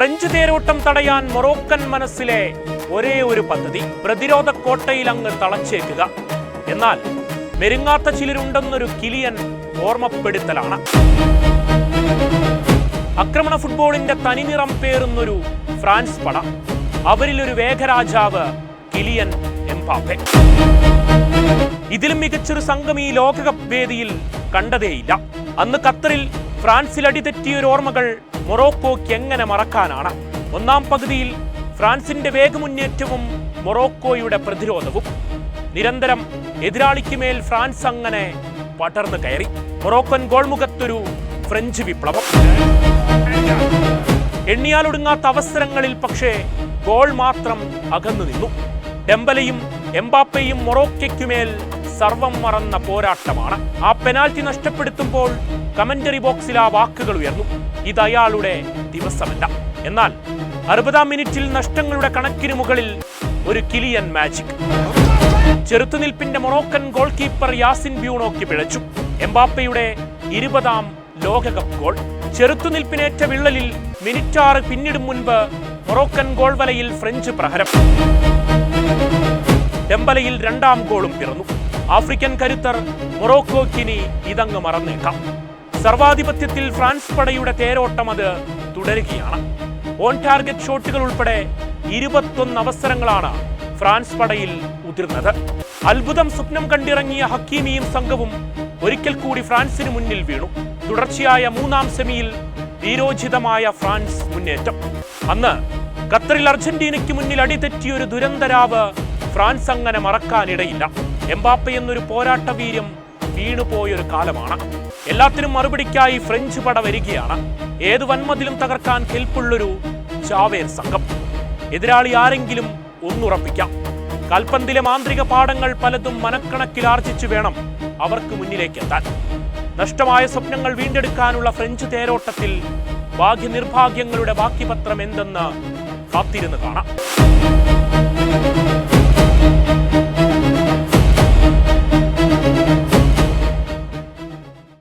French തേരോട്ടം തടയാൻ Moroccan മനസ്സിലെ ഒരേ ഒരു പദ്ധതി പ്രതിരോധ കോട്ടയിൽ അങ്ങ് തളച്ചേക്കുക. എന്നാൽ മെരുങ്ങാത്ത ചിലരുണ്ടെന്നൊരു കിലിയൻ ഓർമ്മപ്പെടുത്തലാണ്. ആക്രമണ ഫുട്ബോളിന്റെ തനിനിറം പേറുന്നൊരു ഫ്രാൻസ് പട, അവരിലൊരു വേഗരാജാവ് കിലിയൻ എംബാപ്പെ. ഇതിലും മികച്ചൊരു സംഘം ഈ ലോകകപ്പ് വേദിയിൽ കണ്ടതേയില്ല. അന്ന് ഖത്തറിൽ ഫ്രാൻസിൽ അടിതെറ്റിയൊരു ഓർമ്മകൾ മൊറോക്കോയ്ക്ക് എങ്ങനെ മറക്കാനാണ്? ഒന്നാം പകുതിയിൽ ഫ്രാൻസിന്റെ വേഗമുന്നേറ്റവും മൊറോക്കോയുടെ പ്രതിരോധവും. നിരന്തരം എതിരാളിക്ക് മേൽ ഫ്രാൻസ് അങ്ങനെ പടർന്നു കയറി. മൊറോക്കൻ ഗോൾമുഖത്തൊരു ഫ്രഞ്ച് വിപ്ലവം. എണ്ണിയാലൊടുങ്ങാത്ത അവസരങ്ങളിൽ പക്ഷേ ഗോൾ മാത്രം അകന്നു നിന്നു. ഡെംബലയും എംബാപ്പയും മൊറോക്കയ്ക്കുമേൽ സർവം മറന്ന പോരാട്ടമാണ്. ആ പെനാൽറ്റി നഷ്ടപ്പെടുത്തുമ്പോൾ കമന്ററി ബോക്സിൽ ആ വാക്കുകൾ ഉയർന്നു: ഇത് അയാളുടെ ദിവസമല്ല. എന്നാൽ 60-ാം മിനിറ്റിൽ നഷ്ടങ്ങളുടെ കണക്കിന് മുകളിൽ ഒരു കിലിയൻ മാജിക്. ചെറുത്തുനിൽപ്പിന്റെ മൊറോക്കൻ ഗോൾ കീപ്പർ യാസിൻ ബ്യൂണോയ്ക്ക് പിഴച്ചു. എംബാപ്പയുടെ 20-ാം ലോകകപ്പ് ഗോൾ. ചെറുത്തുനിൽപ്പിനേറ്റ വിള്ളലിൽ മിനിറ്റ് 6 പിന്നിടും മുൻപ് മൊറോക്കൻ ഗോൾ വലയിൽ ഫ്രഞ്ച് പ്രഹരം. ഡെംബലയിൽ 2-ാം ഗോളും പിറന്നു. ആഫ്രിക്കൻ കരുത്തർ മൊറോക്കോയ്ക്കിനി ഇതങ്ങ് മറന്നേക്കാം. സർവാധിപത്യത്തിൽ ഫ്രാൻസ് പടയുടെ തേരോട്ടം അത് തുടരുകയാണ്. ഓൺ ടാർഗറ്റ് ഷോട്ടുകൾ ഉൾപ്പെടെ 21 അവസരങ്ങളാണ് ഫ്രാൻസ് പടയിൽ ഉതിർന്നത്. അത്ഭുതം സ്വപ്നം കണ്ടിറങ്ങിയ ഹക്കീമിയും സംഘവും ഒരിക്കൽ കൂടി ഫ്രാൻസിന് മുന്നിൽ വീണു. തുടർച്ചയായ 3-ാം സെമിയിൽ വീരോചിതമായ ഫ്രാൻസ് മുന്നേറ്റം. അന്ന് ഖത്തറിൽ അർജന്റീനയ്ക്ക് മുന്നിൽ അടിതെറ്റിയൊരു ദുരന്തരാവ് ഫ്രാൻസ് അങ്ങനെ മറക്കാനിടയില്ല. എംബാപ്പെ എന്നൊരു പോരാട്ട വീര്യം വീണുപോയൊരു കാലമാണ്. എല്ലാത്തിനും മറുപടിക്കായി ഫ്രഞ്ച് പട വരികയാണ്. ഏത് വൻമതിലും തകർക്കാൻ കെൽപ്പുള്ളൊരു ചാവേർ സംഘം. എതിരാളി ആരെങ്കിലും ഒന്നുറപ്പിക്കാം. കാൽപന്തിലെ മാന്ത്രിക പാഠങ്ങൾ പലതും മനക്കണക്കിൽ ആർജിച്ചു വേണം അവർക്ക് മുന്നിലേക്കെത്താൻ. നഷ്ടമായ സ്വപ്നങ്ങൾ വീണ്ടെടുക്കാനുള്ള ഫ്രഞ്ച് തേരോട്ടത്തിൽ ഭാഗ്യനിർഭാഗ്യങ്ങളുടെ ബാക്കി പത്രം എന്തെന്ന് കാത്തിരുന്ന് കാണാം.